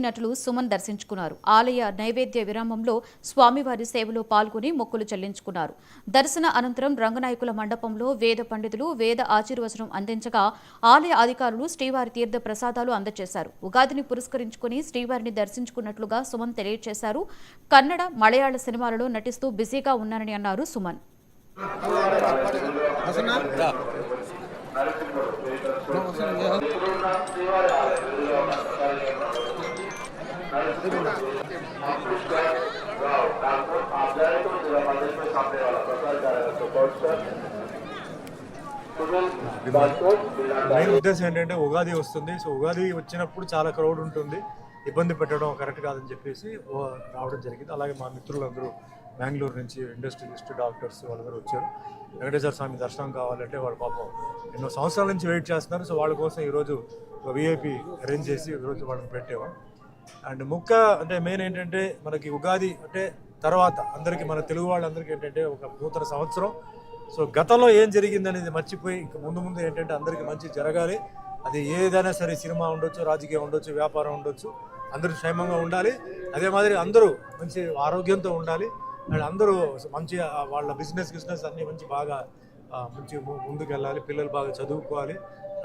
నటులు సుమన్ దర్శించుకున్నారు. ఆలయ నైవేద్య విరామంలో స్వామివారి సేవలో పాల్గొని మొక్కులు చెల్లించుకున్నారు. దర్శన అనంతరం రంగనాయకుల మండపంలో వేద పండితులు వేద ఆశీర్వచనం అందించగా ఆలయ అధికారులు శ్రీవారి తీర్థ ప్రసాదాలు అందజేశారు. ఉగాదిని పురస్కరించుకుని శ్రీవారిని దర్శించుకున్నట్లుగా సుమన్ తెలియజేశారు. కన్నడ, మలయాళ సినిమాలలో నటిస్తూ బిజీగా ఉన్నానని అన్నారు సుమన్. మెయిన్ ఉద్దేశం ఏంటంటే ఉగాది వస్తుంది. సో ఉగాది వచ్చినప్పుడు చాలా క్రౌడ్ ఉంటుంది, ఇబ్బంది పెట్టడం కరెక్ట్ కాదని చెప్పేసి రావడం జరిగింది. అలాగే మా మిత్రులందరూ బెంగళూరు నుంచి ఇండస్ట్రియలిస్ట్, డాక్టర్స్ వాళ్ళందరూ వచ్చారు. వెంకటేశ్వర స్వామి దర్శనం కావాలంటే వాళ్ళ పాపం ఎన్నో సంవత్సరాల నుంచి వెయిట్ చేస్తున్నారు. సో వాళ్ళ కోసం ఈరోజు ఒక విఐపి అరేంజ్ చేసి ఈరోజు వాళ్ళని పెట్టాము. అండ్ అంటే మెయిన్ ఏంటంటే మనకి ఉగాది అంటే తర్వాత అందరికీ మన తెలుగు వాళ్ళందరికీ ఏంటంటే ఒక నూతన సంవత్సరం. సో గతంలో ఏం జరిగింది అనేది మర్చిపోయి ఇంక ముందు ఏంటంటే అందరికీ మంచి జరగాలి. అది ఏదైనా సరే, సినిమా ఉండొచ్చు, రాజకీయం ఉండొచ్చు, వ్యాపారం ఉండొచ్చు, అందరూ క్షేమంగా ఉండాలి. అదే మాదిరి అందరూ మంచి ఆరోగ్యంతో ఉండాలి. అండ్ అందరూ మంచి వాళ్ళ బిజినెస్ అన్నీ బాగా ముందుకు వెళ్ళాలి. పిల్లలు బాగా చదువుకోవాలి.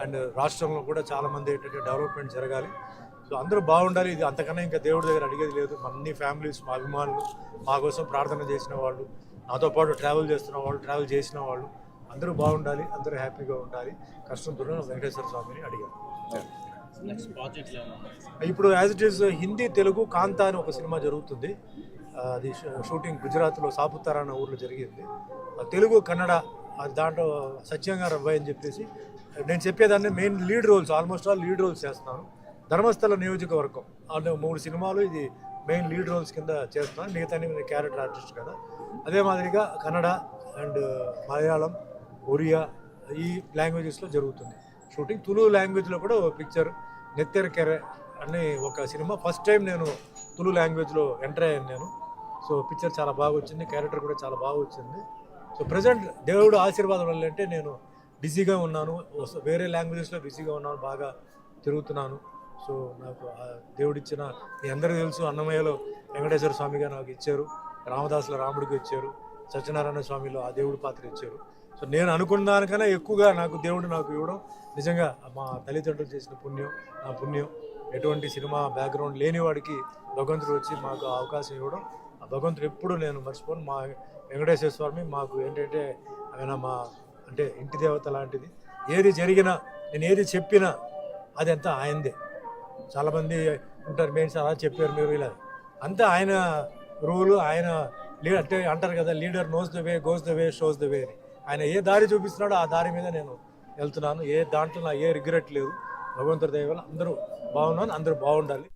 అండ్ రాష్ట్రంలో కూడా చాలామంది ఏంటంటే డెవలప్మెంట్ జరగాలి. సో అందరూ బాగుండాలి. ఇది అంతకన్నా ఇంకా దేవుడి దగ్గర అడిగేది లేదు. అన్ని ఫ్యామిలీస్, మా అభిమానులు, మా కోసం ప్రార్థన చేసిన వాళ్ళు, నాతో పాటు ట్రావెల్ చేస్తున్న వాళ్ళు, ట్రావెల్ చేసిన వాళ్ళు అందరూ బాగుండాలి, అందరూ హ్యాపీగా ఉండాలి. కష్టంతో వెంకటేశ్వర స్వామిని అడిగారు. ఇప్పుడు as it is Hindi, Telugu Kaantha అని ఒక సినిమా జరుగుతుంది. అది షూటింగ్ గుజరాత్లో సాపుతారా అన్న ఊర్లో జరిగింది. తెలుగు, కన్నడ దాంట్లో సత్యంగా అబ్బాయి అని చెప్పేసి నేను చెప్పేదాన్ని main lead roles, almost all lead roles చేస్తున్నాను. ధర్మస్థల నియోజకవర్గం అంటే 3 సినిమాలు ఇది మెయిన్ లీడ్ రోల్స్ కింద చేస్తున్నాను. మిగతా క్యారెక్టర్ ఆర్టిస్ట్ కదా. అదే మాదిరిగా కన్నడ అండ్ మలయాళం, ఒరియా ఈ లాంగ్వేజెస్లో జరుగుతుంది షూటింగ్. తులు లాంగ్వేజ్లో కూడా ఒక పిక్చర్ నెత్తెరకెరె అనే ఒక సినిమా ఫస్ట్ టైం నేను తులు లాంగ్వేజ్లో ఎంటర్ అయ్యాను నేను. సో పిక్చర్ చాలా బాగా వచ్చింది, క్యారెక్టర్ కూడా చాలా బాగా వచ్చింది. సో ప్రజెంట్ దేవుడు ఆశీర్వాదం వల్ల అంటే నేను బిజీగా ఉన్నాను, వేరే లాంగ్వేజెస్లో బిజీగా ఉన్నాను, బాగా తిరుగుతున్నాను. సో నాకు దేవుడిచ్చిన మీ అందరికీ తెలుసు, అన్నమయ్యలో వెంకటేశ్వర స్వామిగా నాకు ఇచ్చారు, రామదాసుల రాముడికి ఇచ్చారు, సత్యనారాయణ స్వామిలో ఆ దేవుడి పాత్ర ఇచ్చారు. సో నేను అనుకున్న దానికన్నా ఎక్కువగా దేవుడు నాకు ఇవ్వడం నిజంగా మా తల్లిదండ్రులు చేసిన పుణ్యం, నా పుణ్యం. ఎటువంటి సినిమా బ్యాక్గ్రౌండ్ లేని వాడికి భగవంతుడు వచ్చి మాకు అవకాశం ఇవ్వడం, ఆ భగవంతుడు ఎప్పుడు నేను మర్చిపోను. మా వెంకటేశ్వర స్వామి మాకు ఏంటంటే ఆయన మా అంటే ఇంటి దేవత లాంటిది. ఏది జరిగినా, నేను ఏది చెప్పినా అది అంతా ఆయనదే. చాలామంది ఉంటారు, మేము చాలా చెప్పారు మీరు ఇలా, అంతా ఆయన రూలు, ఆయన అంటే అంటారు కదా, leader knows the way, goes the way, shows the way అని. ఆయన ఏ దారి చూపిస్తున్నాడో ఆ దారి మీద నేను వెళ్తున్నాను. దాంట్లో నా రిగ్రెట్ లేదు. భగవంతుడి దయ వల్ల అందరూ బాగున్నాను, అందరూ బాగుండాలి.